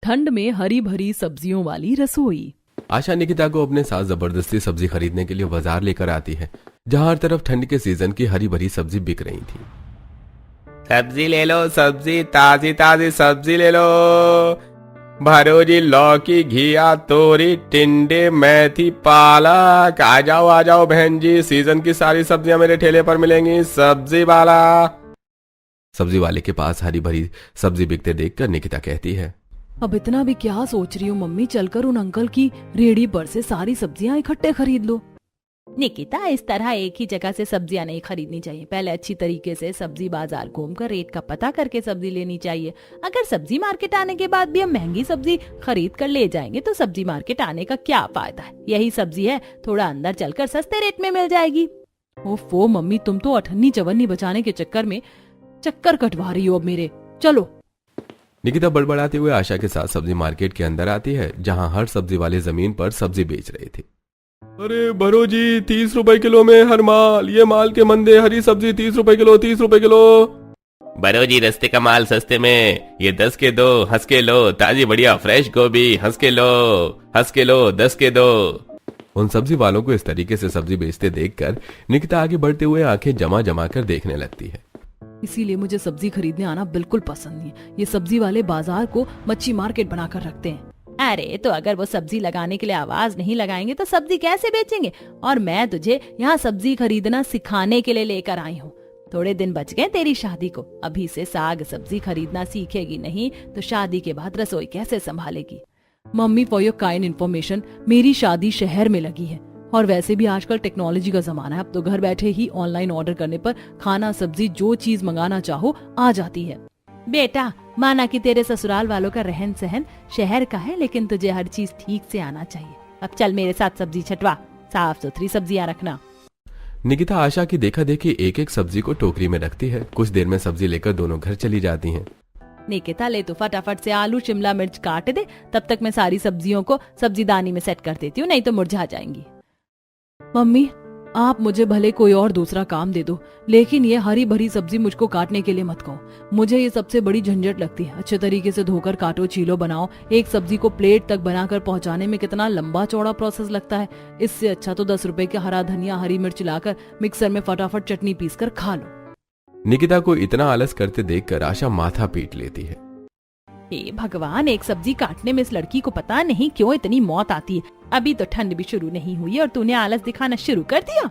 ठंड में हरी भरी सब्जियों वाली रसोई। आशा निकिता को अपने साथ जबरदस्ती सब्जी खरीदने के लिए बाजार लेकर आती है, जहां हर तरफ ठंड के सीजन की हरी भरी सब्जी बिक रही थी। सब्जी ले लो, सब्जी ताजी ताजी सब्जी ले लो। भरोजी, लौकी, घिया, तोरी, टिंडे, मेथी, पालक। आ जाओ बहन जी, सीजन की सारी सब्जियां मेरे ठेले पर मिलेंगी। सब्जी वाला। सब्जी वाले के पास हरी भरी सब्जी बिकते देखकर निकिता कहती है, अब इतना भी क्या सोच रही हूँ मम्मी, चलकर उन अंकल की रेहड़ी पर से सारी सब्जियां इकट्ठे खरीद लो। निकिता, इस तरह एक ही जगह से सब्जियां नहीं खरीदनी चाहिए। पहले अच्छी तरीके से सब्जी बाजार घूमकर रेट का पता करके सब्जी लेनी चाहिए। अगर सब्जी मार्केट आने के बाद भी हम महंगी सब्जी खरीद कर ले जाएंगे तो सब्जी मार्केट आने का क्या फायदा है। यही सब्जी है, थोड़ा अंदर चलकर सस्ते रेट में मिल जाएगी। ओफो मम्मी, तुम तो अठन्नी चवन्नी बचाने के चक्कर में चक्कर कटवा रही हो अब मेरे। चलो। निकिता बड़बड़ाते हुए आशा के साथ सब्जी मार्केट के अंदर आती है, जहां हर सब्जी वाले जमीन पर सब्जी बेच रहे थे। अरे भरो जी, 30 रुपए किलो में हर माल। ये माल के मंदे, हरी सब्जी 30 रुपए किलो, 30 रुपए किलो। भरो जी, रस्ते का माल सस्ते में, ये 10 के दो, हंस के लो। ताजी बढ़िया फ्रेश गोभी, हंस के लो, 10 के दो। उन सब्जी वालों को इस तरीके से सब्जी बेचते देखकर निकिता आगे बढ़ते हुए आंखें जमा जमा कर देखने लगती है। इसीलिए मुझे सब्जी खरीदने आना बिल्कुल पसंद नहीं है। ये सब्जी वाले बाजार को मच्छी मार्केट बनाकर रखते हैं। अरे तो अगर वो सब्जी लगाने के लिए आवाज नहीं लगाएंगे तो सब्जी कैसे बेचेंगे। और मैं तुझे यहाँ सब्जी खरीदना सिखाने के लिए लेकर आई हूँ। थोड़े दिन बच गए तेरी शादी को। अभी से साग सब्जी खरीदना सीखेगी नहीं तो शादी के बाद रसोई कैसे संभालेगी। Mummy, for your kind information, मेरी शादी शहर में लगी है और वैसे भी आजकल टेक्नोलॉजी का जमाना है। अब तो घर बैठे ही ऑनलाइन ऑर्डर करने पर खाना सब्जी जो चीज मंगाना चाहो आ जाती है। बेटा, माना कि तेरे ससुराल वालों का रहन सहन शहर का है, लेकिन तुझे हर चीज ठीक से आना चाहिए। अब चल मेरे साथ सब्जी छटवा, साफ सुथरी सब्जियां रखना। निकिता आशा की देखा देखी एक एक सब्जी को टोकरी में रखती है। कुछ देर में सब्जी लेकर दोनों घर चली जाती हैं। निकिता, ले तो फटाफट से आलू शिमला मिर्च काट दे, तब तक मैं सारी सब्जियों को सब्जीदानी में सेट कर देती हूँ, नहीं तो मुरझा जाएंगी। मम्मी, आप मुझे भले कोई और दूसरा काम दे दो, लेकिन ये हरी भरी सब्जी मुझको काटने के लिए मत कहो। मुझे ये सबसे बड़ी झंझट लगती है। अच्छे तरीके से धोकर काटो, छीलो, बनाओ। एक सब्जी को प्लेट तक बनाकर पहुंचाने में कितना लंबा चौड़ा प्रोसेस लगता है। इससे अच्छा तो 10 रुपए के हरा धनिया हरी मिर्च लाकर मिक्सर में फटाफट चटनी पीस कर खा लो। निकिता को इतना आलस करते देखकर आशा माथा पीट लेती है। हे भगवान, एक सब्जी काटने में इस लड़की को पता नहीं क्यों इतनी मौत आती है। अभी तो ठंड भी शुरू नहीं हुई और तूने आलस दिखाना शुरू कर दिया।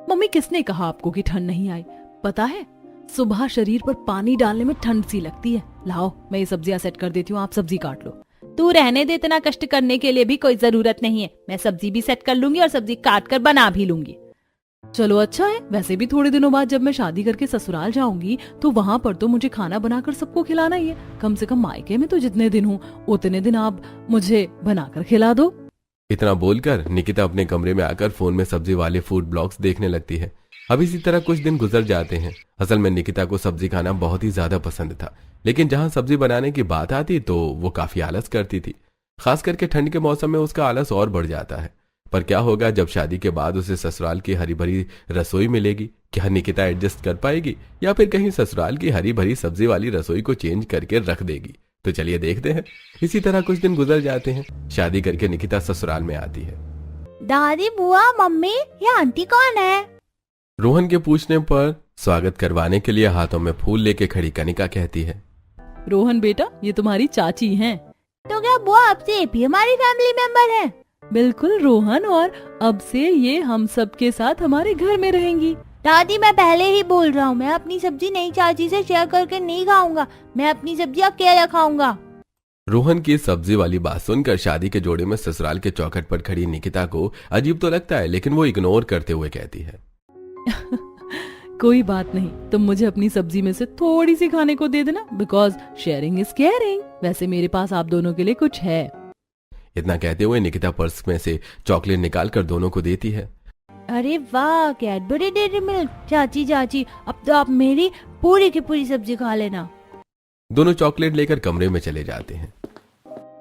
मम्मी, किसने कहा आपको कि ठंड नहीं आई? पता है, सुबह शरीर पर पानी डालने में ठंड सी लगती है। लाओ, मैं ये सब्जियां सेट कर देती हूँ, आप सब्जी काट लो। तू रहने दे, इतना कष्ट करने के लिए भी कोई जरूरत नहीं है। मैं सब्जी भी सेट कर लूंगी और सब्जी काट कर बना भी लूंगी। चलो अच्छा है। वैसे भी थोड़े दिनों बाद जब मैं शादी करके ससुराल जाऊंगी तो वहाँ पर तो मुझे खाना बनाकर सबको खिलाना ही है। कम से कम मायके में तो जितने दिन हूँ उतने दिन आप मुझे बनाकर खिला दो। इतना बोलकर निकिता अपने कमरे में आकर फोन में सब्जी वाले फूड ब्लॉग्स देखने लगती है। अब इसी तरह कुछ दिन गुजर जाते हैं। असल में निकिता को सब्जी खाना बहुत ही ज्यादा पसंद था, लेकिन जहाँ सब्जी बनाने की बात आती तो वो काफी आलस करती थी। खास करके ठंड के मौसम में उसका आलस और बढ़ जाता है। पर क्या होगा जब शादी के बाद उसे ससुराल की हरी भरी रसोई मिलेगी? क्या निकिता एडजस्ट कर पाएगी या फिर कहीं ससुराल की हरी भरी सब्जी वाली रसोई को चेंज करके रख देगी? तो चलिए देखते हैं। इसी तरह कुछ दिन गुजर जाते हैं। शादी करके निकिता ससुराल में आती है। दादी, बुआ, मम्मी, ये आंटी कौन है? रोहन के पूछने पर स्वागत करवाने के लिए हाथों में फूल लेके खड़ी कनिका कहती है, रोहन बेटा, ये तुम्हारी चाची हैं। तो क्या बुआ अब से ये भी हमारी फैमिली मेंबर है? बिल्कुल रोहन, और अब से ये हम सब के साथ हमारे घर में रहेंगी। दादी, मैं पहले ही बोल रहा हूँ, मैं अपनी सब्जी नई चाची से शेयर करके नहीं खाऊंगा। मैं अपनी सब्जी अकेला खाऊंगा। रोहन की सब्जी वाली बात सुनकर शादी के जोड़े में ससुराल के चौखट पर खड़ी निकिता को अजीब तो लगता है, लेकिन वो इग्नोर करते हुए कहती है, कोई बात नहीं, तुम मुझे अपनी सब्जी में से थोड़ी सी खाने को दे देना, बिकॉज शेयरिंग इज केयरिंग। वैसे मेरे पास आप दोनों के लिए कुछ है। इतना कहते हुए निकिता पर्स में से चॉकलेट निकालकर दोनों को देती है। अरे वाह, कैडबरी डेयरी मिल्क। चाची चाची, अब तो आप मेरी पूरी की पूरी सब्जी खा लेना। दोनों चॉकलेट लेकर कमरे में चले जाते हैं।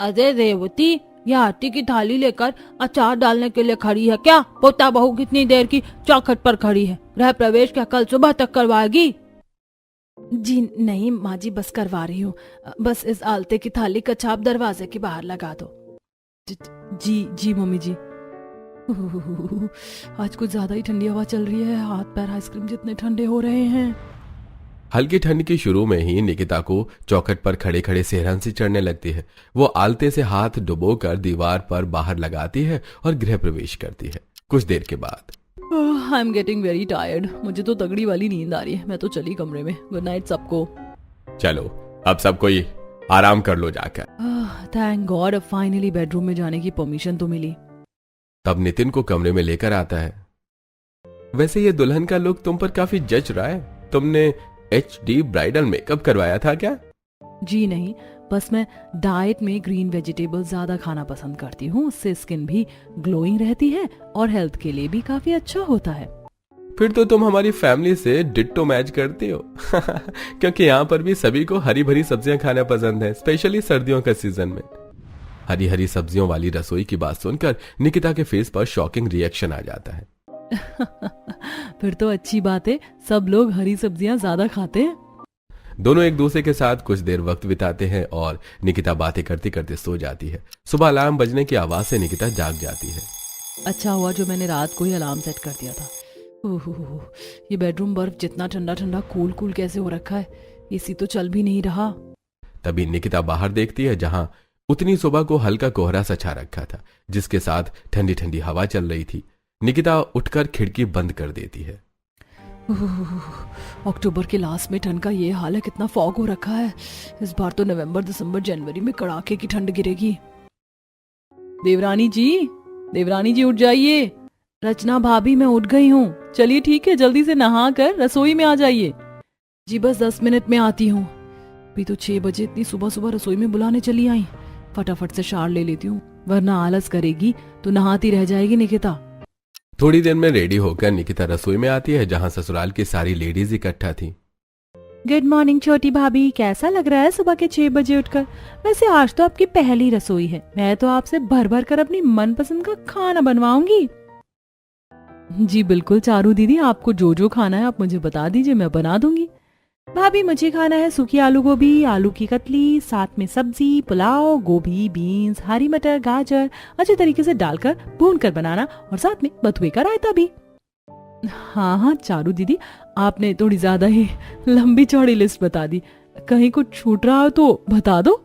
अरे रेवती, यह आटे की थाली लेकर अचार डालने के लिए खड़ी है क्या? पोता बहू कितनी देर की चौखट पर खड़ी है। गृह प्रवेश क्या कल सुबह तक करवाएगी? जी नहीं माँ जी, बस करवा रही हूँ। बस इस आलते की थाली का छाप दरवाजे के बाहर लगा दो। जी जी मम्मी जी। आज कुछ ज्यादा ही ठंडी हवा चल रही है, हाथ पैर आइसक्रीम जितने ठंडे हो रहे हैं। हल्की ठंड की शुरू में ही निकिता को चौखट पर खड़े खड़े सेहरन सी चढ़ने लगती है। वो आलते से हाथ डुबोकर दीवार पर बाहर लगाती है और गृह प्रवेश करती है। कुछ देर के बाद I am getting very tired, मुझे तो तगड़ी वाली नींद आ रही है। मैं तो चली कमरे में। गुड नाइट सबको। चलो अब सब कोई आराम कर लो जाकर। थैंक गॉड, अब फाइनली बेडरूम में जाने की परमिशन तो मिली। तब नितिन को कमरे में लेकर आता है। वैसे ये दुल्हन का लुक तुम पर काफी जच रहा है। तुमने HD ब्राइडल मेकअप करवाया था क्या? जी नहीं, बस मैं डाइट में ग्रीन वेजिटेबल्स ज्यादा खाना पसंद करती हूँ। उससे स्किन भी ग्लोइंग रहती है और हेल्थ के लिए भी काफी अच्छा होता है। फिर तो तुम हमारी फैमिली से डिट्टो मैच करती हो। क्योंकि यहाँ पर भी सभी को हरी भरी सब्जियां खाना पसंद है, स्पेशली सर्दियों का सीजन में। हरी हरी सब्जियों वाली रसोई की बात सुनकर निकिता के फेस पर शॉकिंग रिएक्शन आ जाता है। फिर तो अच्छी बात है, सब लोग हरी सब्जियां ज्यादा खाते हैं। दोनों एक दूसरे के साथ कुछ देर वक्त बिताते हैं और निकिता बातें करते करते सो जाती है। सुबह अलार्म बजने की आवाज से निकिता जाग जाती है। अच्छा हुआ जो मैंने रात को ही अलार्म सेट कर दिया था। ओहो, ये बेडरूम बर्फ जितना ठंडा ठंडा कूल कूल कैसे हो रखा है। एसी तो चल भी नहीं रहा। तभी निकिता बाहर देखती है, जहां उतनी सुबह को हल्का कोहरा सा छा रखा था, जिसके साथ ठंडी ठंडी हवा चल रही थी। निकिता उठकर खिड़की बंद कर देती है। अक्टूबर के लास्ट में ठंड का ये हाल है, कितना फॉग हो रखा है। इस बार तो नवंबर दिसंबर जनवरी में कड़ाके की ठंड गिरेगी। देवरानी जी उठ जाइए। रचना भाभी मैं उठ गई हूँ। चलिए ठीक है, जल्दी से नहा कर रसोई में आ जाइए। जी बस 10 मिनट में आती हूँ। अभी तो 6 बजे इतनी सुबह सुबह रसोई में बुलाने चली आई। फटाफट से शावर ले लेती हूँ, वरना आलस करेगी तो नहाती रह जाएगी निकिता। थोड़ी देर में रेडी होकर निकिता रसोई में आती है, जहां ससुराल की सारी लेडीज इकट्ठा थी। गुड मॉर्निंग छोटी भाभी, कैसा लग रहा है सुबह के 6 बजे उठकर? वैसे आज तो आपकी पहली रसोई है, मैं तो आपसे भर भर कर अपनी मनपसंद का खाना बनवाऊंगी। जी बिल्कुल चारू दीदी, आपको जो जो खाना है आप मुझे बता दीजिए, मैं बना दूंगी। भाभी मुझे खाना है सूखी आलू गोभी, आलू की कतली, साथ में सब्जी, पुलाव, गोभी, बीन्स, हरी मटर, गाजर अच्छे तरीके से डालकर भून कर बनाना और साथ में बथुए का रायता भी। हाँ चारू दीदी, आपने थोड़ी ज्यादा ही लंबी चौड़ी लिस्ट बता दी। कहीं कुछ छूट रहा हो तो बता दो।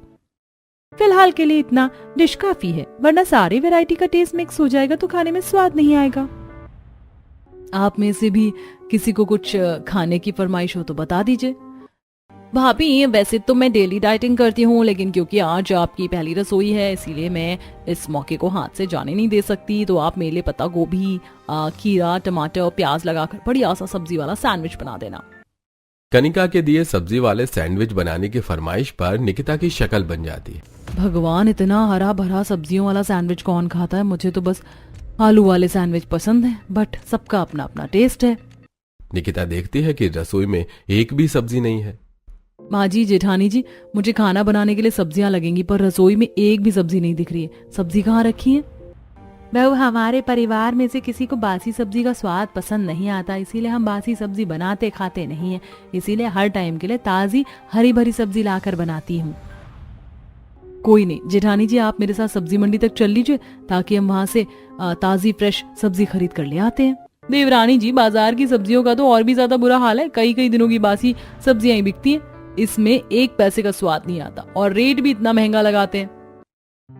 फिलहाल के लिए इतना डिश काफी है, वरना सारी वैरायटी का टेस्ट मिक्स हो जाएगा तो खाने में स्वाद नहीं आएगा। आप में से भी किसी को कुछ खाने की फरमाइश हो तो बता दीजिए। भाभी वैसे तो मैं डेली डाइटिंग करती हूँ, लेकिन क्योंकि आज आपकी पहली रसोई है इसीलिए मैं इस मौके को हाथ से जाने नहीं दे सकती। तो आप मेरे लिए पत्ता गोभी, खीरा, टमाटर और प्याज लगाकर बढ़िया सा सब्जी वाला सैंडविच बना देना। कनिका के दिए सब्जी वाले सैंडविच बनाने की फरमाइश पर निकिता की शक्ल बन जाती है। भगवान, इतना हरा भरा सब्जियों वाला सैंडविच कौन खाता है? मुझे तो बस आलू वाले सैंडविच पसंद है, बट सबका अपना अपना टेस्ट है। निकिता देखती है कि रसोई में एक भी सब्जी नहीं है। माँ जी, जेठानी जी, मुझे खाना बनाने के लिए सब्जियां लगेंगी, पर रसोई में एक भी सब्जी नहीं दिख रही है। सब्जी कहाँ रखी है? बहू, हमारे परिवार में से किसी को बासी सब्जी का स्वाद पसंद नहीं आता, इसीलिए हम बासी सब्जी बनाते खाते नहीं है। इसीलिए हर टाइम के लिए ताजी हरी भरी सब्जी लाकर बनाती हूँ। कोई नहीं जेठानी जी, आप मेरे साथ सब्जी मंडी तक चल लीजिए ताकि हम वहां से ताजी फ्रेश सब्जी खरीद कर ले आते हैं। देवरानी जी, बाजार की सब्जियों का तो और भी ज्यादा बुरा हाल है। कई कई दिनों की बासी सब्जियां ही बिकती हैं। इसमें 1 पैसे का स्वाद नहीं आता और रेट भी इतना महंगा लगाते हैं।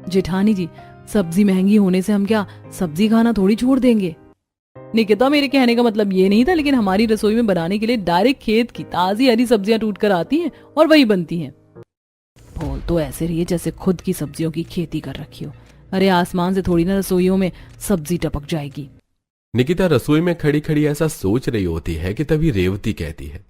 जेठानी जी, सब्जी महंगी होने से हम क्या सब्जी खाना थोड़ी छोड़ देंगे? निकिता, मेरे कहने का मतलब ये नहीं था, लेकिन हमारी रसोई में बनाने के लिए डायरेक्ट खेत की ताजी हरी सब्जियां टूट कर आती हैं और वही बनती हैं। बोल तो ऐसे रही है जैसे खुद की सब्जियों की खेती कर रखी हो। अरे आसमान से थोड़ी ना रसोइयों में सब्जी टपक जाएगी। निकिता रसोई में खड़ी खड़ी ऐसा सोच रही होती है कि तभी रेवती कहती है,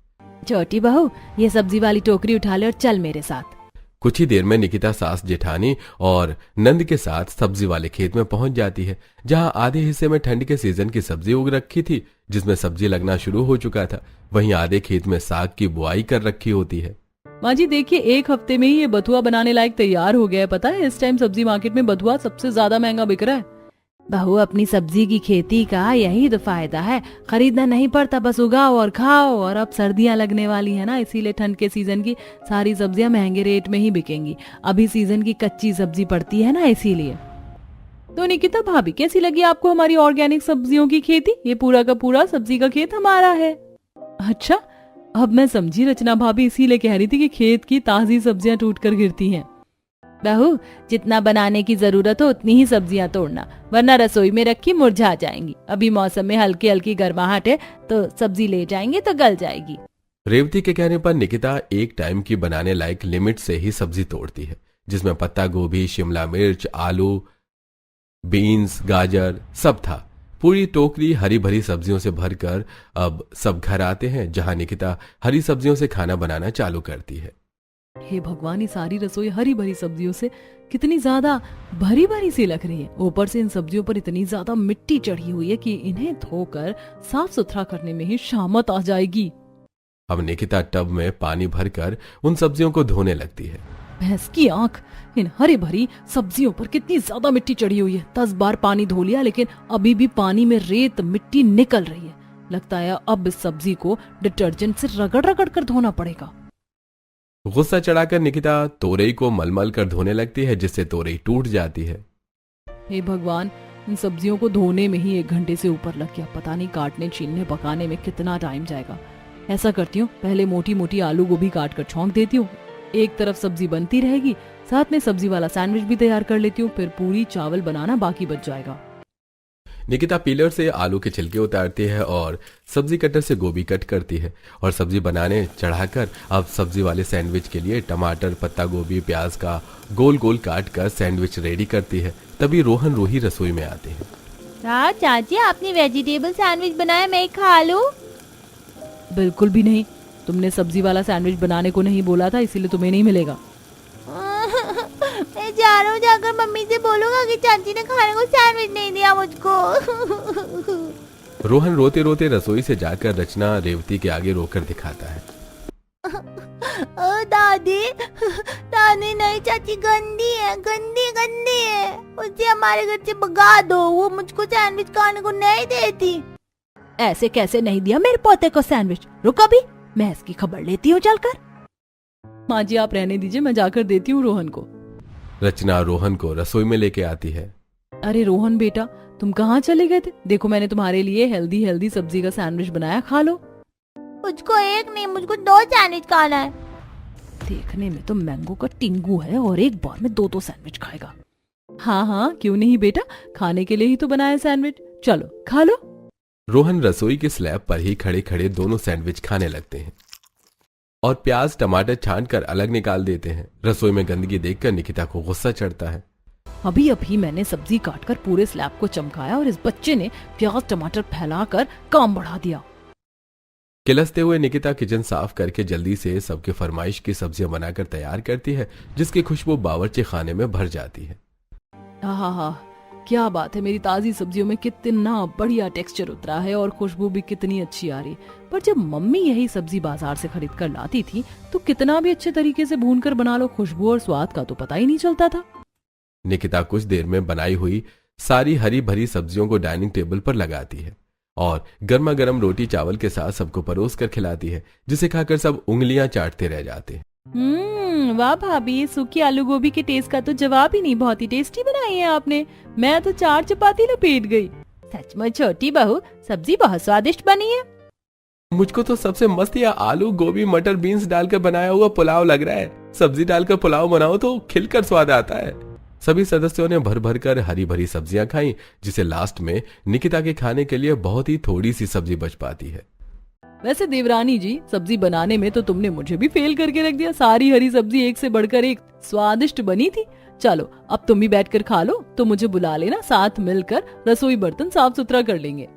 छोटी बहू, ये सब्जी वाली टोकरी उठा ले और चल मेरे साथ। कुछ ही देर में निकिता सास जेठानी और नंद के साथ सब्जी वाले खेत में पहुंच जाती है, जहां आधे हिस्से में ठंड के सीजन की सब्जी उग रखी थी, जिसमें सब्जी लगना शुरू हो चुका था। वहीं आधे खेत में साग की बुआई कर रखी होती है। माँ जी देखिए, 1 हफ्ते में ही ये बथुआ बनाने लायक तैयार हो गया है। पता है इस टाइम सब्जी मार्केट में बथुआ सबसे ज्यादा महंगा बिक रहा है। बहू, अपनी सब्जी की खेती का यही तो फायदा है, खरीदना नहीं पड़ता, बस उगाओ और खाओ। और अब सर्दियां लगने वाली है ना, इसीलिए ठंड के सीजन की सारी सब्जियां महंगे रेट में ही बिकेंगी। अभी सीजन की कच्ची सब्जी पड़ती है ना, इसीलिए। तो निकिता भाभी, कैसी लगी आपको हमारी ऑर्गेनिक सब्जियों की खेती? ये पूरा का पूरा सब्जी का खेत हमारा है। अच्छा, अब मैं समझी, रचना भाभी इसीलिए कह रही थी कि खेत की ताजी सब्जियां टूट कर गिरती हैं। बहू, जितना बनाने की जरूरत हो उतनी ही सब्जियां तोड़ना, वरना रसोई में रखी मुरझा जाएंगी। अभी मौसम में हल्की हल्की गर्माहट है तो सब्जी ले जाएंगे तो गल जाएगी। रेवती के कहने पर निकिता एक टाइम की बनाने लायक लिमिट से ही सब्जी तोड़ती है, जिसमें पत्ता गोभी, शिमला मिर्च, आलू, बीन्स, गाजर सब था। पूरी टोकरी हरी भरी सब्जियों से भरकर अब सब घर आते हैं, जहां निकिता हरी सब्जियों से खाना बनाना चालू करती है। हे भगवान, ये सारी रसोई हरी भरी सब्जियों से कितनी ज्यादा भरी भरी सी लग रही है। ऊपर से इन सब्जियों पर इतनी ज्यादा मिट्टी चढ़ी हुई है कि इन्हें धोकर साफ सुथरा करने में ही शामत आ जाएगी। अब निकिता टब में पानी भरकर उन सब्जियों को धोने लगती है। भैंस की आंख, इन हरी भरी सब्जियों पर कितनी ज्यादा मिट्टी चढ़ी हुई है। 10 बार पानी धो लिया, लेकिन अभी भी पानी में रेत मिट्टी निकल रही है। लगता है अब इस सब्जी को डिटर्जेंट से रगड़ रगड़ कर धोना पड़ेगा। गुस्सा चढ़ाकर निकिता तोरई को मलमल कर धोने लगती है, जिससे तोरई टूट जाती है। हे भगवान, इन सब्जियों को धोने में ही 1 घंटे से ऊपर लग गया। पता नहीं काटने, छीलने, पकाने में कितना टाइम जाएगा। ऐसा करती हूँ, पहले मोटी मोटी आलू गोभी काट कर छौंक देती हूँ। एक तरफ सब्जी बनती रहेगी, साथ में सब्जी वाला सैंडविच भी तैयार कर लेती हूँ। फिर पूरी चावल बनाना बाकी बच जाएगा। निकिता पीलर से आलू के छिलके उतारती है और सब्जी कटर से गोभी कट करती है और सब्जी बनाने चढ़ाकर अब सब्जी वाले सैंडविच के लिए टमाटर, पत्ता गोभी, प्याज का गोल गोल काट कर सैंडविच रेडी करती है। तभी रोहन रूही रसोई में आते हैं। चाची, आपने वेजिटेबल सैंडविच बनाया, मैं खा लूं? बिल्कुल भी नहीं, तुमने सब्जी वाला सैंडविच बनाने को नहीं बोला था, इसीलिए तुम्हें नहीं मिलेगा। मैं जा रहा हूँ, जाकर मम्मी से बोलूंगा कि चाची ने खाने को सैंडविच नहीं दिया मुझको। रोहन रोते रोते रसोई से जाकर रचना रेवती के आगे रोकर दिखाता है। दादी, दादी नहीं, चाची गंदी है, गंदी गंदी है। उसे हमारे घर से भगा दो, वो मुझको सैंडविच खाने को नहीं देती। ऐसे कैसे नहीं दिया मेरे पोते को सैंडविच? रुक अभी, मैं इसकी खबर लेती हूँ चलकर। माँ जी, आप रहने दीजिए, मैं जाकर देती हूँ रोहन को। रचना रोहन को रसोई में लेके आती है। अरे रोहन बेटा, तुम कहाँ चले गए थे? देखो, मैंने तुम्हारे लिए हेल्दी हेल्दी सब्जी का सैंडविच बनाया, खा लो। मुझको एक नहीं, मुझको 2 सैंडविच खाना है। देखने में तो मैंगो का टिंगू है और एक बार में 2 सैंडविच खाएगा। हाँ हाँ, क्यों नहीं बेटा, खाने के लिए ही तो बनाया सैंडविच, चलो खा लो। रोहन रसोई के स्लैब पर ही खड़े खड़े दोनों सैंडविच खाने लगते हैं और प्याज टमाटर छांट कर अलग निकाल देते हैं। रसोई में गंदगी देखकर निकिता को गुस्सा चढ़ता है। अभी अभी मैंने सब्जी काटकर पूरे स्लैब को चमकाया और इस बच्चे ने प्याज टमाटर फैलाकर काम बढ़ा दिया। किलसते हुए निकिता किचन साफ करके जल्दी से सबके फरमाइश की सब्जियां बनाकर तैयार करती है, जिसकी खुशबू बावर्ची खाने में भर जाती है। हाँ, क्या बात है, मेरी ताजी सब्जियों में कितना बढ़िया टेक्सचर उतरा है और खुशबू भी कितनी अच्छी आ रही। पर जब मम्मी यही सब्जी बाजार से खरीद कर लाती थी तो कितना भी अच्छे तरीके से भून कर बना लो, खुशबू और स्वाद का तो पता ही नहीं चलता था। निकिता कुछ देर में बनाई हुई सारी हरी भरी सब्जियों को डाइनिंग टेबल पर लगाती है और गर्मा गर्म रोटी चावल के साथ सबको परोस कर खिलाती है, जिसे खाकर सब उंगलियां चाटते रह जाते हैं। वाह भाभी, सूखी आलू गोभी के टेस्ट का तो जवाब ही नहीं, बहुत ही टेस्टी बनाई है आपने। मैं तो 4 चपाती लपेट गई। सचमुच छोटी बहू, सब्जी बहुत स्वादिष्ट बनी है। मुझको तो सबसे मस्त यह आलू गोभी मटर बीन्स डालकर बनाया हुआ पुलाव लग रहा है। सब्जी डालकर पुलाव बनाओ तो खिलकर स्वाद आता है। सभी सदस्यों ने भर भर कर हरी भरी सब्जियां खाई, जिसे लास्ट में निकिता के खाने के लिए बहुत ही थोड़ी सी सब्जी बच पाती है। वैसे देवरानी जी, सब्जी बनाने में तो तुमने मुझे भी फेल करके रख दिया। सारी हरी सब्जी एक से बढ़कर एक स्वादिष्ट बनी थी। चलो अब तुम भी बैठकर खा लो, तो मुझे बुला लेना, साथ मिलकर रसोई बर्तन साफ सुथरा कर लेंगे।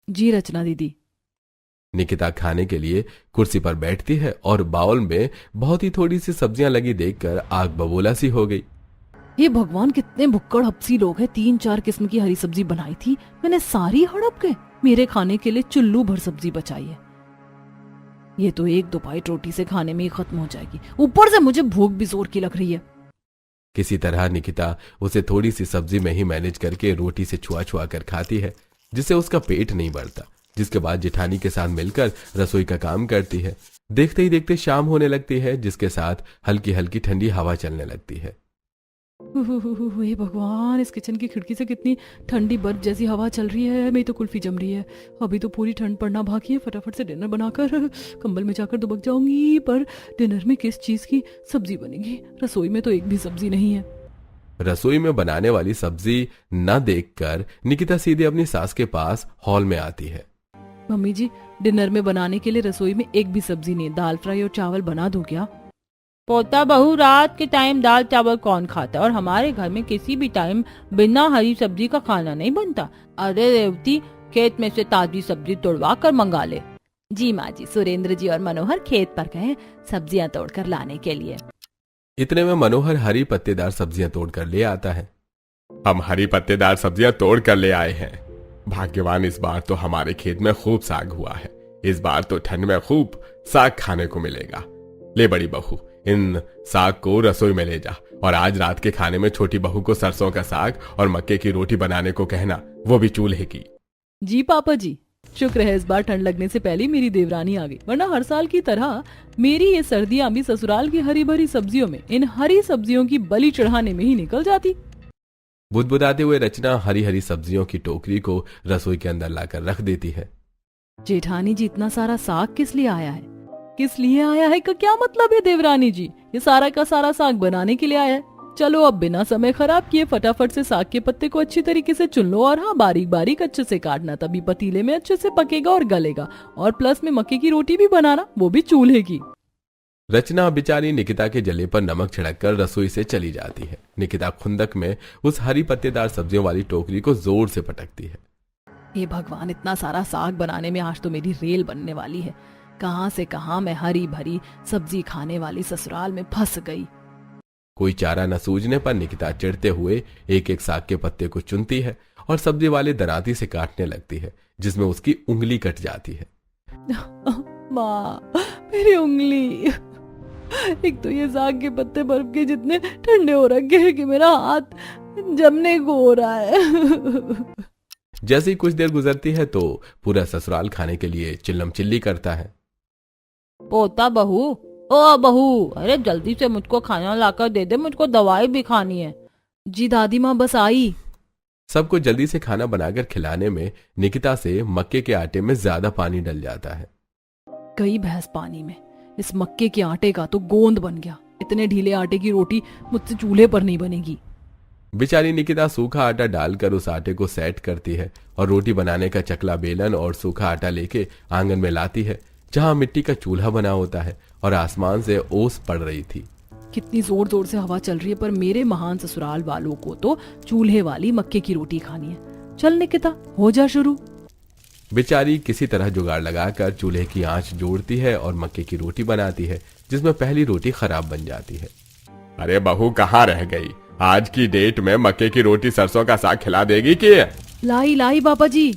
जी रचना दीदी। निकिता खाने के लिए कुर्सी पर बैठती है और बाउल में बहुत ही थोड़ी सी सब्जियां लगी देखकर आग बबूला सी हो गई। ये भगवान, कितने भुक्कड़ हपसी लोग हैं। 3-4 किस्म की हरी सब्जी बनाई थी, मैंने सारी हड़प के मेरे खाने के लिए चुल्लू भर सब्जी बचाई है। ये तो 1-2 बाइट रोटी से खाने में ही खत्म हो जाएगी, ऊपर से मुझे भूख भी जोर की लग रही है। किसी तरह निकिता उसे थोड़ी सी सब्जी में ही मैनेज करके रोटी से छुआ छुआ कर खाती है, जिससे उसका पेट नहीं बढ़ता। जिसके बाद जेठानी के साथ मिलकर रसोई का काम करती है। देखते ही देखते शाम होने लगती है, जिसके साथ हल्की हल्की ठंडी हवा चलने लगती है। हे भगवान, इस किचन की खिड़की से कितनी ठंडी बर्फ जैसी हवा चल रही है। मेरी तो कुल्फी जम रही है। अभी तो पूरी ठंड पड़ना बाकी है। फटाफट से डिनर बनाकर कंबल में जाकर दुबक जाऊंगी। पर डिनर में किस चीज की सब्जी बनेगी? रसोई में तो एक भी सब्जी नहीं है। रसोई में बनाने वाली सब्जी न देखकर निकिता सीधे अपनी सास के पास हॉल में आती है। मम्मी जी, डिनर में बनाने के लिए रसोई में एक भी सब्जी नहीं। दाल फ्राई और चावल बना दूं क्या? पोता बहू, रात के टाइम दाल चावल कौन खाता है? और हमारे घर में किसी भी टाइम बिना हरी सब्जी का खाना नहीं बनता। अरे रेवती, खेत में से ताजी सब्जी तोड़वा कर मंगा ले। जी माँ जी, सुरेंद्र जी और मनोहर खेत पर गए सब्जियां तोड़कर लाने के लिए। इतने में मनोहर हरी पत्तेदार सब्जियां तोड़कर ले आता है। हम हरी पत्तेदार सब्जियां तोड़ कर ले आए हैं। भाग्यवान, इस बार तो हमारे खेत में खूब साग हुआ है। इस बार तो ठंड में खूब साग खाने को मिलेगा। ले बड़ी बहू, इन साग को रसोई में ले जा और आज रात के खाने में छोटी बहू को सरसों का साग और मक्के की रोटी बनाने को कहना, वो भी चूल्हे की। जी पापा जी, शुक्र है इस बार ठंड लगने से पहले मेरी देवरानी आ गई, वरना हर साल की तरह मेरी ये सर्दियां भी ससुराल की हरी भरी सब्जियों में, इन हरी सब्जियों की बलि चढ़ाने में ही निकल जाती। बुदबुदाते हुए रचना हरी हरी सब्जियों की टोकरी को रसोई के अंदर लाकर रख देती है। जेठानी जी, इतना सारा साग किस लिए आया है? किस लिए आया है का क्या मतलब है देवरानी जी? ये सारा का सारा साग बनाने के लिए आया है। चलो अब बिना समय खराब किए फटाफट से साग के पत्ते को अच्छी तरीके से चुन लो और हाँ, बारीक बारीक अच्छे से काटना, तभी पतीले में अच्छे से पकेगा और गलेगा। और प्लस में मक्के की रोटी भी बनाना, वो भी चूल्हे की। रचना बेचारी निकिता के जले पर नमक छिड़ककर रसोई से चली जाती है। निकिता खुंदक में उस हरी पत्तेदार सब्जियों वाली टोकरी को जोर से पटकती है। हे भगवान, इतना सारा साग बनाने में आज तो मेरी रेल बनने वाली है। कहां से कहां मैं हरी भरी सब्जी खाने वाली ससुराल में फंस गई। कोई चारा न सूझने पर निकिता चिढ़ते हुए एक एक साग के पत्ते को चुनती है और सब्जी वाले दराती से काटने लगती है, जिसमें उसकी उंगली कट जाती है। माँ, मेरी उंगली। एक तो ये साग के पत्ते बर्फ के जितने ठंडे हो रखे हैं कि मेरा हाथ जमने को हो रहा है। जैसे ही कुछ देर गुजरती है तो पूरा ससुराल खाने के लिए चिल्लम चिल्ली करता है। पोता बहू, ओ बहू, अरे जल्दी से मुझको खाना लाकर दे दे, मुझको दवाई भी खानी है। जी दादी माँ बस आई। सबको जल्दी से खाना बनाकर खिलाने में निकिता से मक्के के आटे में ज्यादा पानी डल जाता है। गई भैंस पानी में। इस मक्के के आटे का तो गोंद बन गया। इतने ढीले आटे की रोटी मुझसे चूल्हे पर नहीं बनेगी। बेचारी निकिता सूखा आटा डालकर उस आटे को सेट करती है और रोटी बनाने का चकला बेलन और सूखा आटा लेके आंगन में लाती है, जहां मिट्टी का चूल्हा बना होता है और आसमान से ओस पड़ रही थी। कितनी जोर जोर से हवा चल रही है, पर मेरे महान ससुराल वालों को तो चूल्हे वाली मक्के की रोटी खानी है। चल निकिता, हो जा शुरू। बेचारी किसी तरह जुगाड़ लगाकर चूल्हे की आंच जोड़ती है और मक्के की रोटी बनाती है, जिसमें पहली रोटी खराब बन जाती है। अरे बहू, कहाँ रह गई? आज की डेट में मक्के की रोटी सरसों का साग खिला देगी कि? लाई लाई पापा जी।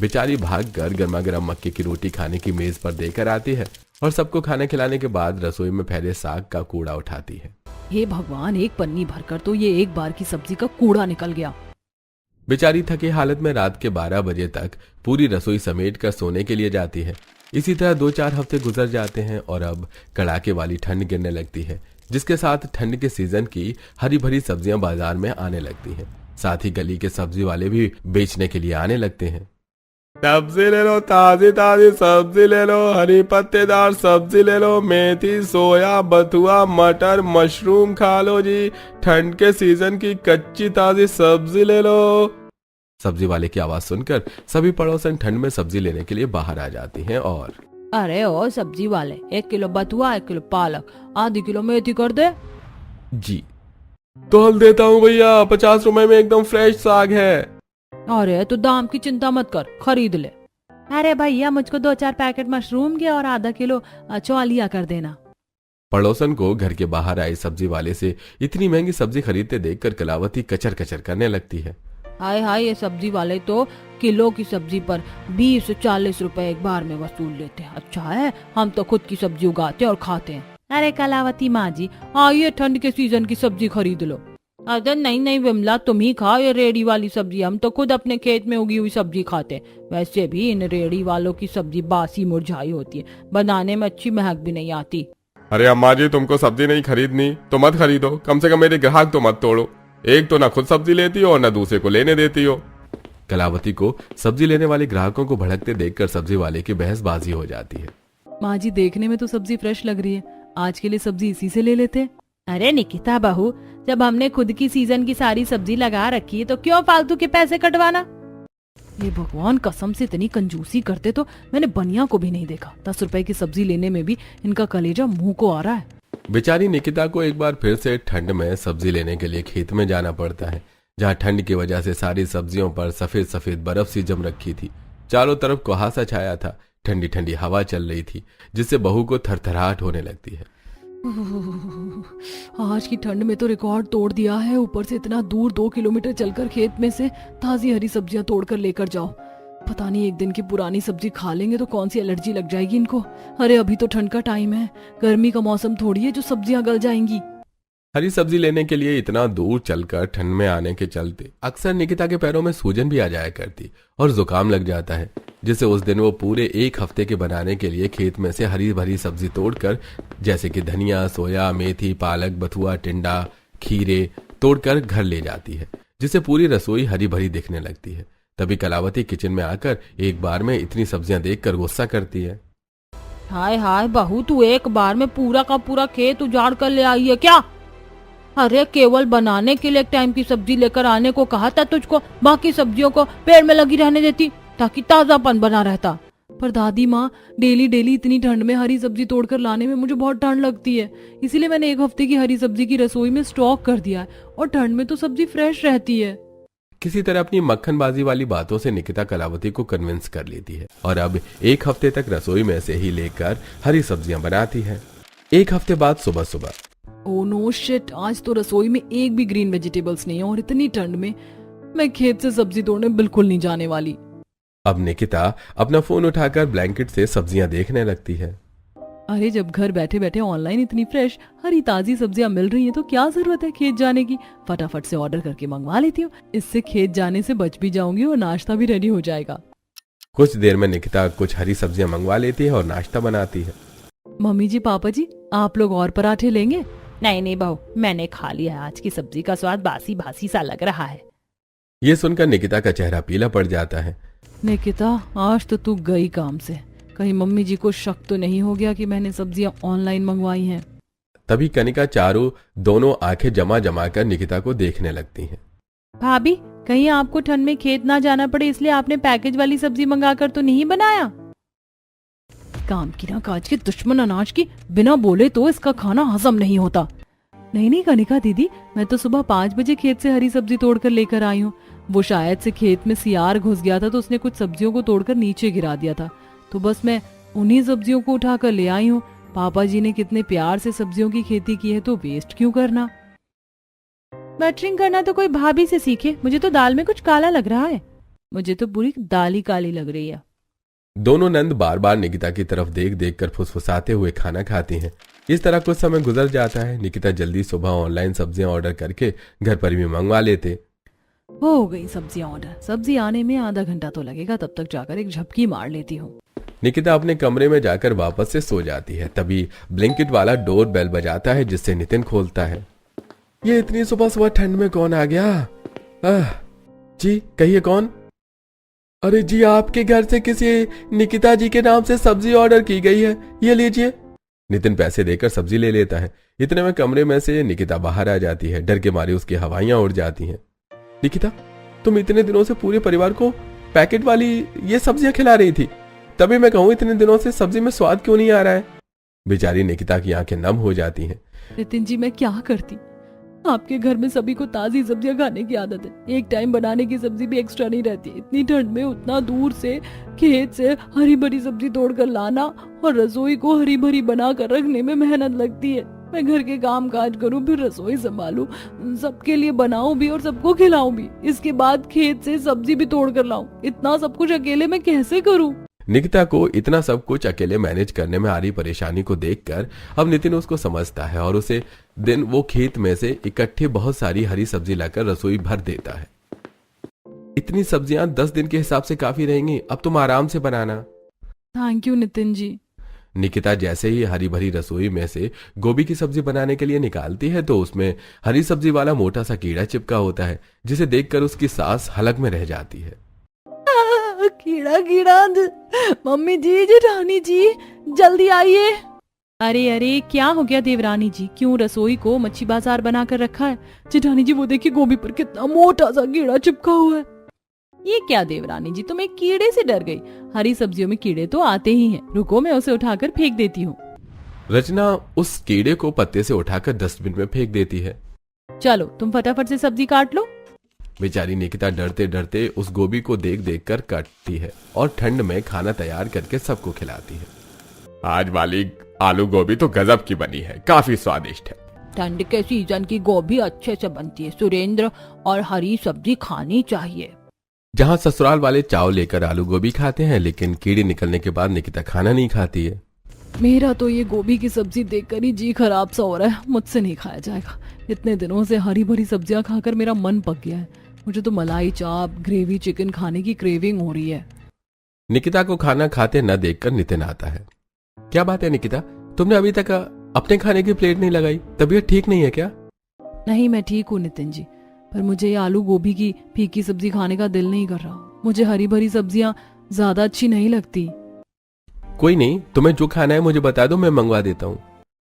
बेचारी भागकर गर्मा गर्म मक्के की रोटी खाने की मेज पर देकर आती है और सबको खाना खिलाने के बाद रसोई में फैले साग का कूड़ा उठाती है। हे भगवान, एक पन्नी भरकर तो ये एक बार की सब्जी का कूड़ा निकल गया। बेचारी थकी हालत में रात के 12 बजे तक पूरी रसोई समेट कर सोने के लिए जाती है। इसी तरह 2-4 हफ्ते गुजर जाते हैं और अब कड़ाके वाली ठंड गिरने लगती है, जिसके साथ ठंड के सीजन की हरी भरी सब्जियां बाजार में आने लगती हैं। साथ ही गली के सब्जी वाले भी बेचने के लिए आने लगते हैं। सब्जी ले लो, ताजी ताजी सब्जी ले लो, हरी पत्तेदार सब्जी ले लो, मेथी, सोया, बथुआ, मटर, मशरूम खा लो जी। ठंड के सीजन की कच्ची ताजी सब्जी ले लो। सब्जी वाले की आवाज सुनकर सभी पड़ोसन ठंड में सब्जी लेने के लिए बाहर आ जाती हैं और अरे ओ सब्जी वाले, 1 किलो बथुआ, 1 किलो पालक, आधी किलो मेथी कर दे। जी तो हल देता हूँ भैया, 50 रुपए में एकदम फ्रेश साग है। अरे तो दाम की चिंता मत कर, खरीद ले। अरे भैया, मुझको 2-4 पैकेट मशरूम के और आधा किलो चौलिया कर देना। पड़ोसन को घर के बाहर आए सब्जी वाले से इतनी महंगी सब्जी खरीदते देखकर कलावती कचर कचर करने लगती है। हाय हाय, ये सब्जी वाले तो किलो की सब्जी पर 20 से 40 रुपए एक बार में वसूल लेते हैं। अच्छा है, हम तो खुद की सब्जी उगाते हैं और खाते हैं। अरे कलावती माँ जी, आइए ठंड के सीजन की सब्जी खरीद लो। अरे नहीं नहीं विमला, तुम ही खाओ ये रेडी वाली सब्जी, हम तो खुद अपने खेत में उगी हुई सब्जी खाते हैं। वैसे भी इन रेडी वालों की सब्जी बासी मुरझाई होती है, बनाने में अच्छी महक भी नहीं आती। अरे अम्मा जी, तुमको सब्जी नहीं खरीदनी तो मत खरीदो, कम से कम मेरे ग्राहक तो मत तोड़ो। एक तो ना खुद सब्जी लेती हो और ना दूसरे को लेने देती हो। कलावती को सब्जी लेने वाले ग्राहकों को भड़कते देखकर सब्जी वाले की बहसबाजी हो जाती है। माँ जी देखने में तो सब्जी फ्रेश लग रही है, आज के लिए सब्जी इसी से ले लेते हैं। अरे निकिता बहू, जब हमने खुद की सीजन की सारी सब्जी लगा रखी है तो क्यों फालतू के पैसे कटवाना। ये भगवान, कसम से इतनी कंजूसी करते तो मैंने बनिया को भी नहीं देखा। 10 रुपए की सब्जी लेने में भी इनका कलेजा मुंह को आ रहा है। बेचारी निकिता को एक बार फिर से ठंड में सब्जी लेने के लिए खेत में जाना पड़ता है, जहाँ ठंड की वजह से सारी सब्जियों पर सफेद सफेद बर्फ सी जम रखी थी। चारों तरफ कुहासा छाया था, ठंडी ठंडी हवा चल रही थी, जिससे बहू को थरथराहट होने लगती है। आज की ठंड में तो रिकॉर्ड तोड़ दिया है, ऊपर से इतना दूर 2 किलोमीटर चलकर खेत में से ताजी हरी सब्जियां तोड़कर लेकर जाओ। पता नहीं एक दिन की पुरानी सब्जी खा लेंगे तो कौन सी एलर्जी लग जाएगी इनको। अरे अभी तो ठंड का टाइम है, गर्मी का मौसम थोड़ी है जो सब्जियां गल जाएंगी। हरी सब्जी लेने के लिए इतना दूर चलकर ठंड में आने के चलते अक्सर निकिता के पैरों में सूजन भी आ जाया करती और जुकाम लग जाता है, जिससे उस दिन वो पूरे 1 हफ्ते के बनाने के लिए खेत में से हरी भरी सब्जी तोड़कर, जैसे कि धनिया, सोया, मेथी, पालक, बथुआ, टिंडा, खीरे तोड़कर घर ले जाती है, जिससे पूरी रसोई हरी भरी दिखने लगती है। तभी कलावती किचन में आकर एक बार में इतनी सब्जियां देखकर गुस्सा करती है। हाय हाय बहू, तू एक बार में पूरा का पूरा खेत उजाड़ कर ले आई है क्या? अरे केवल बनाने के लिए एक टाइम की सब्जी लेकर आने को कहा था तुझको, बाकी सब्जियों को पेड़ में लगी रहने देती ताकि ताजापन बना रहता। पर दादी माँ, डेली डेली इतनी ठंड में हरी सब्जी तोड़कर लाने में मुझे बहुत ठंड लगती है, इसीलिए मैंने 1 हफ्ते की हरी सब्जी की रसोई में स्टॉक कर दिया है, और ठंड में तो सब्जी फ्रेश रहती है। किसी तरह अपनी मक्खनबाजी वाली बातों से निकिता कलावती को कन्विंस कर लेती है और अब 1 हफ्ते तक रसोई में से ही लेकर हरी सब्जियां बनाती है। 1 हफ्ते बाद सुबह सुबह, ओह नो शिट, आज तो रसोई में एक भी ग्रीन वेजिटेबल्स नहीं है, और इतनी ठंड में मैं खेत से सब्जी तोड़ने बिल्कुल नहीं जाने वाली। अब निकिता अपना फोन उठाकर ब्लैंकेट से सब्जियां देखने लगती है। अरे जब घर बैठे बैठे ऑनलाइन इतनी फ्रेश हरी ताजी सब्जियां मिल रही हैं तो क्या जरूरत है खेत जाने की। फटाफट से ऑर्डर करके मंगवा लेती हूँ, इससे खेत जाने से बच भी जाऊंगी और नाश्ता भी रेडी हो जाएगा। कुछ देर में निकिता कुछ हरी सब्जियां मंगवा लेती है और नाश्ता बनाती है। मम्मी जी, पापा जी, आप लोग और पराठे लेंगे? नहीं नहीं बहू, मैंने खा लिया है। आज की सब्जी का स्वाद बासी बासी सा लग रहा है। ये सुनकर निकिता का चेहरा पीला पड़ जाता है। निकिता, आज तो तू गई काम से, कहीं मम्मी जी को शक तो नहीं हो गया कि मैंने सब्जियां ऑनलाइन मंगवाई हैं। तभी कनिका चारू दोनों आंखें जमा जमा कर निकिता को देखने लगती हैं। भाभी, कहीं आपको ठंड में खेत ना जाना पड़े इसलिए आपने पैकेज वाली सब्जी मंगाकर तो नहीं बनाया? काम की ना काज के दुश्मन अनाज की, बिना बोले तो इसका खाना हजम नहीं होता। नहीं नहीं कनिका दीदी, मैं तो सुबह 5 बजे खेत से हरी सब्जी तोड़कर लेकर आई हूँ। वो शायद से खेत में सियार घुस गया था तो उसने कुछ सब्जियों को तोड़कर नीचे गिरा दिया था, तो बस मैं उन्हीं सब्जियों को उठाकर ले आई हूँ। पापा जी ने कितने प्यार से सब्जियों की खेती की है, तो वेस्ट क्यों करना। बटरिंग करना तो कोई भाभी से सीखे, मुझे तो दाल में कुछ काला लग रहा है। मुझे तो पूरी दाल ही काली लग रही है। दोनों नंद बार बार निकिता की तरफ देख देख कर फुसफुसाते हुए खाना खाती हैं। इस तरह कुछ समय गुजर जाता है। निकिता जल्दी सुबह ऑनलाइन सब्जियां ऑर्डर करके घर पर भी मंगवा लेते। हो गई सब्जियां ऑर्डर, सब्जी आने में आधा घंटा तो लगेगा, तब तक जाकर एक झपकी मार लेती हूँ। निकिता अपने कमरे में जाकर वापस से सो जाती है। तभी ब्लिंकिट वाला डोर बेल बजाता है, जिससे नितिन खोलता है। ये इतनी सुबह सुबह ठंड में कौन आ गया? जी कहिए कौन? अरे जी, आपके घर से किसी निकिता जी के नाम से सब्जी ऑर्डर की गई है, ये लीजिए। नितिन पैसे देकर सब्जी ले लेता है। इतने में कमरे में से निकिता बाहर आ जाती है। डर के मारे उसकी हवाइयां उड़ जाती हैं। निकिता, तुम इतने दिनों से पूरे परिवार को पैकेट वाली ये सब्जियां खिला रही थी, तभी मैं कहूँ इतने दिनों से सब्जी में स्वाद क्यों नहीं आ रहा है। बेचारी निकिता की आंखें नम हो जाती हैं। नितिन जी, मैं क्या करती, आपके घर में सभी को ताजी सब्जियां खाने की आदत है, एक टाइम बनाने की सब्जी भी एक्स्ट्रा नहीं रहती। इतनी ठंड में उतना दूर से खेत से हरी भरी सब्जी तोड़कर लाना और रसोई को हरी भरी बना कर रखने में मेहनत लगती है। मैं घर के काम काज करूं, फिर रसोई संभालूं, सबके लिए बनाऊं भी और सबको खिलाऊं भी, इसके बाद खेत से सब्जी भी तोड़ कर लाऊं। इतना सब कुछ अकेले मैं कैसे करूं? निकिता को इतना सब कुछ अकेले मैनेज करने में आ रही परेशानी को देखकर अब नितिन उसको समझता है और उसे दिन वो खेत में से इकट्ठे बहुत सारी हरी सब्जी लाकर रसोई भर देता है। इतनी सब्जियां 10 दिन के हिसाब से काफी रहेंगी, अब तुम आराम से बनाना। Thank you Nitin ji. निकिता जैसे ही हरी भरी रसोई में से गोभी की सब्जी बनाने के लिए निकालती है तो उसमें हरी सब्जी वाला मोटा सा कीड़ा चिपका होता है, जिसे देखकर उसकी सांस हलक में रह जाती है। कीड़ा कीड़ा, मम्मी जी, जेठानी जी, जल्दी आइए। अरे अरे, क्या हो गया देवरानी जी, क्यों रसोई को मच्छी बाजार बनाकर रखा है? जेठानी जी वो देखिए गोभी पर कितना मोटा सा कीड़ा चिपका हुआ है। ये क्या देवरानी जी, तुम एक कीड़े से डर गई? हरी सब्जियों में कीड़े तो आते ही हैं, रुको मैं उसे उठाकर फेंक देती हूँ। रचना उस कीड़े को पत्ते से उठाकर डस्टबिन में फेंक देती है। चलो तुम फटाफट से सब्जी काट लो। बेचारी निकिता डरते डरते उस गोभी को देख देख कर काटती है और ठंड में खाना तैयार करके सबको खिलाती है। आज वाली आलू गोभी तो गजब की बनी है, काफी स्वादिष्ट है। ठंड के सीजन की गोभी अच्छे से बनती है सुरेंद्र, और हरी सब्जी खानी चाहिए। जहाँ ससुराल वाले चाव लेकर आलू गोभी खाते हैं, लेकिन कीड़े निकलने के बाद निकिता खाना नहीं खाती है। मेरा तो ये गोभी की सब्जी देखकर ही जी खराब सा हो रहा है, मुझसे नहीं खाया जाएगा। इतने दिनों से हरी भरी सब्जियां खाकर मेरा मन पक गया है। मुझे तो मलाई चाप, ग्रेवी चिकन खाने की क्रेविंग हो रही है। निकिता को खाना खाते न देखकर नितिन आता है। क्या बात है निकिता, तुमने अभी तक अपने खाने की प्लेट नहीं लगाई? तबीयत ठीक नहीं है क्या? नहीं, मैं ठीक हूँ नितिन जी, पर मुझे ये आलू गोभी की फीकी सब्जी खाने का दिल नहीं कर रहा। मुझे हरी भरी सब्जियां ज्यादा अच्छी नहीं लगती। कोई नहीं, तुम्हें जो खाना है मुझे बता दो, मैं मंगवा देता हूँ।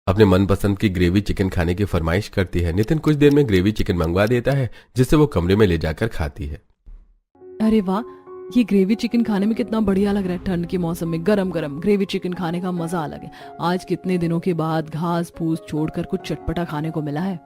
अपने मनपसंद की ग्रेवी चिकन खाने की फरमाइश करती है। नितिन कुछ देर में ग्रेवी चिकन मंगवा देता है, जिससे वो कमरे में ले जाकर खाती है। अरे वाह, ये ग्रेवी चिकन खाने में कितना बढ़िया लग रहा है। ठंड के मौसम में गरम गरम ग्रेवी चिकन खाने का मजा अलग है। आज कितने दिनों के बाद घास फूस छोड़कर कुछ चटपटा खाने को मिला है।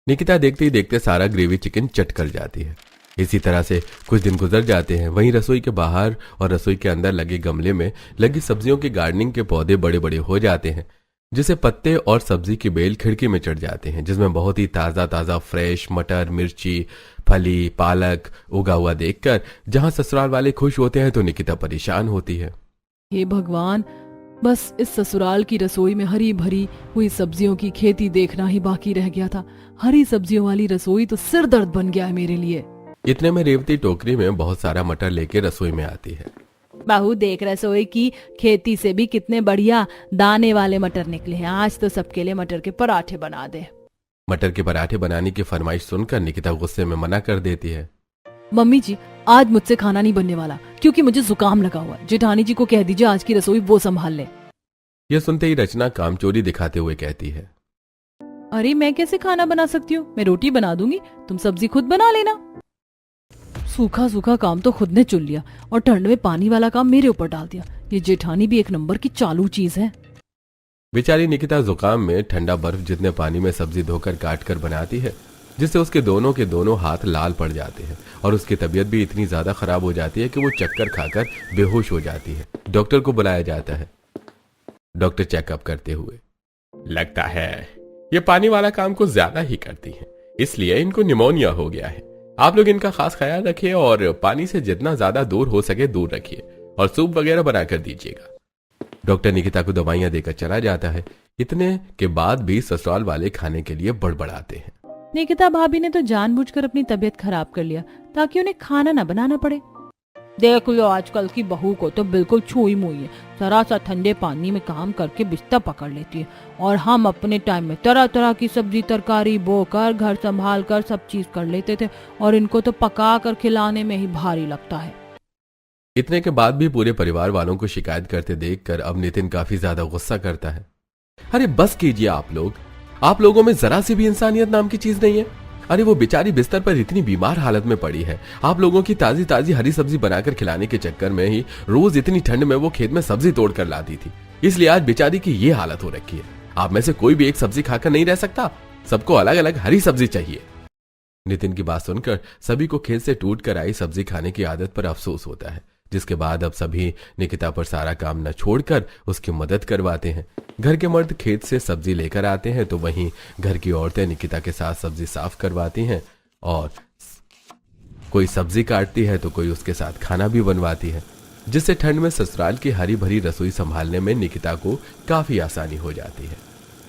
निकिता देखते ही देखते सारा ग्रेवी चिकन चट कर जाती है। इसी तरह से कुछ दिन गुजर जाते हैं। वहीं रसोई के बाहर और रसोई के अंदर लगे गमले में लगी सब्जियों के गार्डनिंग के पौधे बड़े बड़े हो जाते हैं, जिसे पत्ते और सब्जी की बेल खिड़की में चढ़ जाते हैं, जिसमें बहुत ही ताजा ताजा फ्रेश मटर, मिर्ची, फली, पालक उगा हुआ देखकर जहां ससुराल वाले खुश होते हैं तो निकिता परेशान होती है। हे भगवान, बस इस ससुराल की रसोई में हरी भरी हुई सब्जियों की खेती देखना ही बाकी रह गया था। हरी सब्जियों वाली रसोई तो सिर दर्द बन गया है मेरे लिए। इतने में रेवती टोकरी में बहुत सारा मटर लेके रसोई में आती है। बहू देख, रसोई की खेती से भी कितने बढ़िया दाने वाले मटर निकले हैं। आज तो सबके लिए मटर के पराठे बना दे। मटर के पराठे बनाने की फरमाइश सुनकर निकिता गुस्से में मना कर देती है। मम्मी जी, आज मुझसे खाना नहीं बनने वाला क्योंकि मुझे जुकाम लगा हुआ है। जेठानी जी को कह दीजिए आज की रसोई वो संभाल ले। यह सुनते ही रचना कामचोरी दिखाते हुए कहती है, अरे मैं कैसे खाना बना सकती हूँ? मैं रोटी बना दूंगी, तुम सब्जी खुद बना लेना। सूखा सूखा काम तो खुद ने चुन लिया और ठंड में पानी वाला काम मेरे ऊपर डाल दिया। ये जेठानी भी एक नंबर की चालू चीज है। बेचारी निकिता जुकाम में ठंडा बर्फ जितने पानी में सब्जी धोकर काट कर बनाती है, जिससे उसके दोनों के दोनों हाथ लाल पड़ जाते हैं और उसकी तबीयत भी इतनी ज्यादा खराब हो जाती है कि वो चक्कर खाकर बेहोश हो जाती है। डॉक्टर को बुलाया जाता है। डॉक्टर चेकअप करते हुए, लगता है ये पानी वाला काम कुछ ज्यादा ही करती है, इसलिए इनको निमोनिया हो गया है। आप लोग इनका खास ख्याल रखिए और पानी से जितना ज्यादा दूर हो सके दूर रखिए और सूप वगैरह बनाकर दीजिएगा। डॉक्टर निकिता को दवाइयां देकर चला जाता है। इतने के बाद भी ससुराल वाले खाने के लिए बड़बड़ाते हैं। निकिता भाभी ने तो जानबूझकर अपनी तबीयत खराब कर लिया ताकि उन्हें खाना न बनाना पड़े। देख लो, आजकल की बहू को तो बिल्कुल छुई मुई है। जरा सा ठंडे पानी में काम करके बिस्तर पकड़ लेती है और हम अपने टाइम में तरह तरह की सब्जी तरकारी बोकर घर संभाल कर सब चीज कर लेते थे और इनको तो पका कर खिलाने में ही भारी लगता है। इतने के बाद भी पूरे परिवार वालों को शिकायत करते देखकर अब नितिन काफी ज्यादा गुस्सा करता है। अरे बस कीजिए आप लोगों में जरा सी भी इंसानियत नाम की चीज नहीं है। अरे वो बेचारी बिस्तर पर इतनी बीमार हालत में पड़ी है। आप लोगों की ताजी ताजी हरी सब्जी बनाकर खिलाने के चक्कर में ही रोज इतनी ठंड में वो खेत में सब्जी तोड़ कर लाती थी, इसलिए आज बेचारी की ये हालत हो रखी है। आप में से कोई भी एक सब्जी खाकर नहीं रह सकता, सबको अलग अलग हरी सब्जी चाहिए। नितिन की बात सुनकर सभी को खेत से टूट कर आई सब्जी खाने की आदत पर अफसोस होता है, जिसके बाद अब सभी निकिता पर सारा काम न छोड़कर उसकी मदद करवाते हैं। घर के मर्द खेत से सब्जी लेकर आते हैं तो वहीं घर की औरतें निकिता के साथ सब्जी साफ करवाती हैं और कोई सब्जी काटती है तो कोई उसके साथ खाना भी बनवाती है। जिससे ठंड में ससुराल की हरी भरी रसोई संभालने में निकिता को काफी आसानी हो जाती है।